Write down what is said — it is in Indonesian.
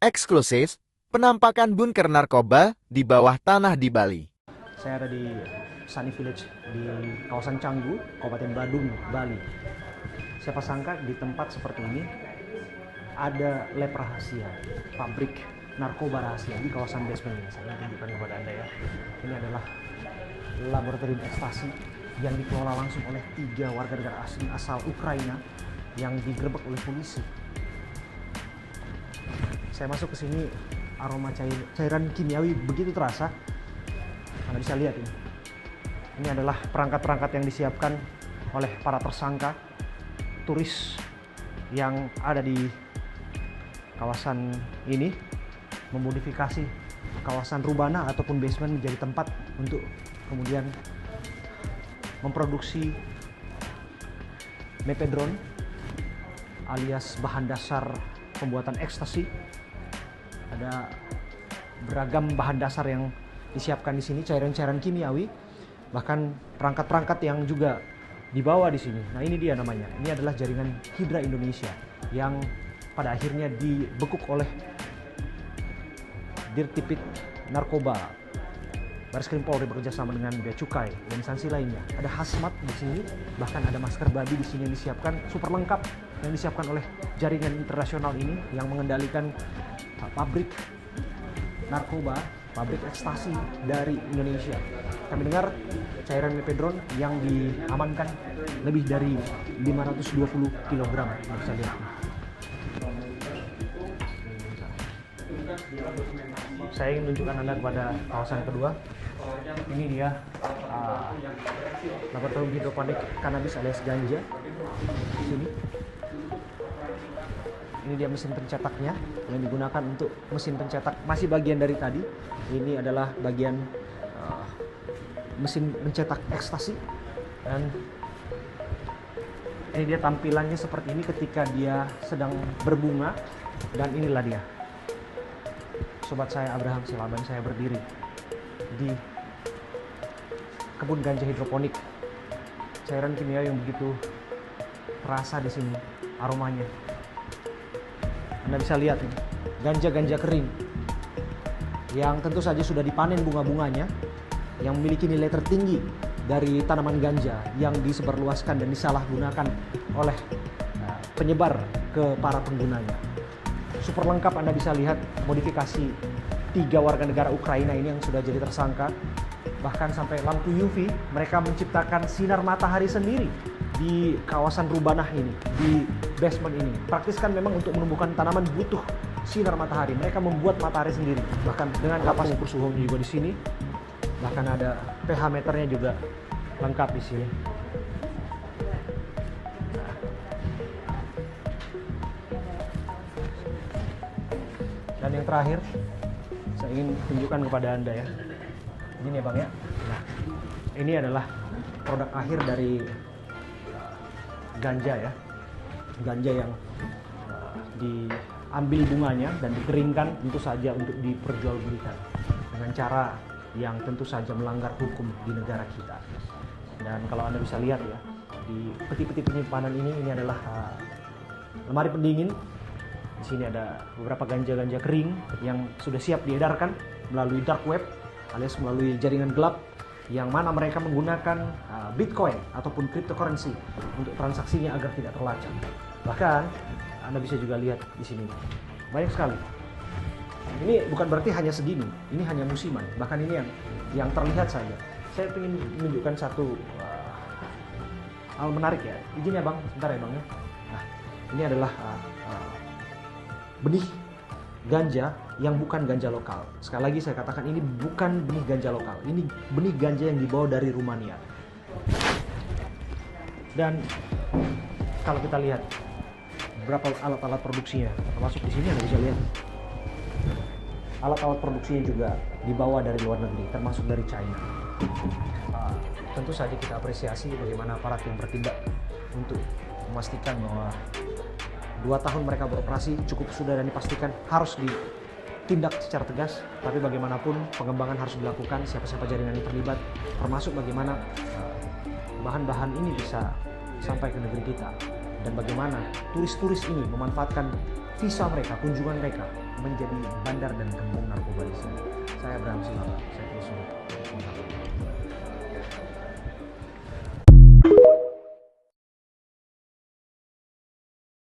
eksklusif penampakan bunker narkoba di bawah tanah di Bali. Saya ada di Sunny Village di kawasan Canggu, Kabupaten Badung, Bali. Siapa sangka di tempat seperti ini ada lab rahasia, pabrik narkoba rahasia di kawasan basement ini. Saya tunjukkan kepada Anda ya. Ini adalah laboratorium ekstasi yang dikelola langsung oleh 3 warga negara asing asal Ukraina yang digerebek oleh polisi. Saya masuk ke sini, aroma cairan kimiawi begitu terasa. Anda bisa lihat ini. Ini adalah perangkat-perangkat yang disiapkan oleh para tersangka turis yang ada di kawasan ini, memodifikasi kawasan Rubana ataupun basement menjadi tempat untuk kemudian memproduksi mepedron alias bahan dasar pembuatan ekstasi. Ada beragam bahan dasar yang disiapkan di sini, cairan-cairan kimiawi, bahkan perangkat-perangkat yang juga dibawa di sini. Nah, ini dia namanya. Ini adalah jaringan Hidra Indonesia yang pada akhirnya dibekuk oleh Dirtipid Narkoba Bareskrim Polri bekerjasama dengan Bea Cukai dan instansi lainnya. Ada hazmat di sini, bahkan ada masker babi di sini yang disiapkan, super lengkap yang disiapkan oleh jaringan internasional ini yang mengendalikan pabrik narkoba, pabrik ekstasi dari Indonesia. Kami dengar cairan mepedron yang diamankan lebih dari 520 kg. Bisa lihat. Saya ingin menunjukkan Anda kepada kawasan kedua. Ini dia laboratorium hidroponik kanabis alias ganja. Di sini. Ini dia mesin pencetaknya yang digunakan untuk mesin pencetak, masih bagian dari tadi. Ini adalah bagian mesin pencetak ekstasi, dan ini dia tampilannya seperti ini ketika dia sedang berbunga. Dan inilah dia, sobat saya Abraham Silaban, saya berdiri di kebun ganja hidroponik. Cairan kimia yang begitu terasa di sini, aromanya. Anda bisa lihat nih, ganja-ganja kering yang tentu saja sudah dipanen bunga-bunganya, yang memiliki nilai tertinggi dari tanaman ganja yang disebarluaskan dan disalahgunakan oleh penyebar ke para penggunanya. Super lengkap. Anda bisa lihat modifikasi 3 warga negara Ukraina ini yang sudah jadi tersangka. Bahkan sampai lampu UV, mereka menciptakan sinar matahari sendiri di kawasan Rubanah ini, di basement ini. Praktis kan memang untuk menumbuhkan tanaman butuh sinar matahari. Mereka membuat matahari sendiri. Bahkan dengan kapas ukur suhunya juga di sini. Bahkan ada pH meternya juga lengkap di sini. Dan yang terakhir, saya ingin tunjukkan kepada Anda ya. Ini ya Bang ya. Nah, ini adalah produk akhir dari ganja ya. Ganja yang diambil bunganya dan dikeringkan tentu saja untuk diperjualbelikan dengan cara yang tentu saja melanggar hukum di negara kita. Dan kalau Anda bisa lihat ya, di peti-peti penyimpanan ini adalah lemari pendingin. Di sini ada beberapa ganja-ganja kering yang sudah siap diedarkan melalui dark web alias melalui jaringan gelap, yang mana mereka menggunakan Bitcoin ataupun cryptocurrency untuk transaksinya agar tidak terlacak. Bahkan Anda bisa juga lihat di sini banyak sekali. Ini bukan berarti hanya segini, ini hanya musiman. Bahkan ini yang terlihat saja. Saya ingin menunjukkan satu hal menarik ya. Izin ya Bang, sebentar ya Bang ya. Nah, ini adalah benih ganja yang bukan ganja lokal. Sekali lagi saya katakan, ini bukan benih ganja lokal. Ini benih ganja yang dibawa dari Rumania. Dan kalau kita lihat berapa alat-alat produksinya, termasuk di sini Anda bisa lihat. Alat-alat produksinya juga dibawa dari luar negeri, termasuk dari China. Tentu saja kita apresiasi bagaimana aparat yang bertindak untuk memastikan bahwa 2 tahun mereka beroperasi cukup sudah, dan dipastikan harus ditindak secara tegas. Tapi bagaimanapun pengembangan harus dilakukan, siapa-siapa jaringan yang terlibat, termasuk bagaimana bahan-bahan ini bisa sampai ke negeri kita, dan bagaimana turis-turis ini memanfaatkan visa mereka, kunjungan mereka menjadi bandar dan kampung narkoba di sini. Saya Abraham Silava, saya terus untuk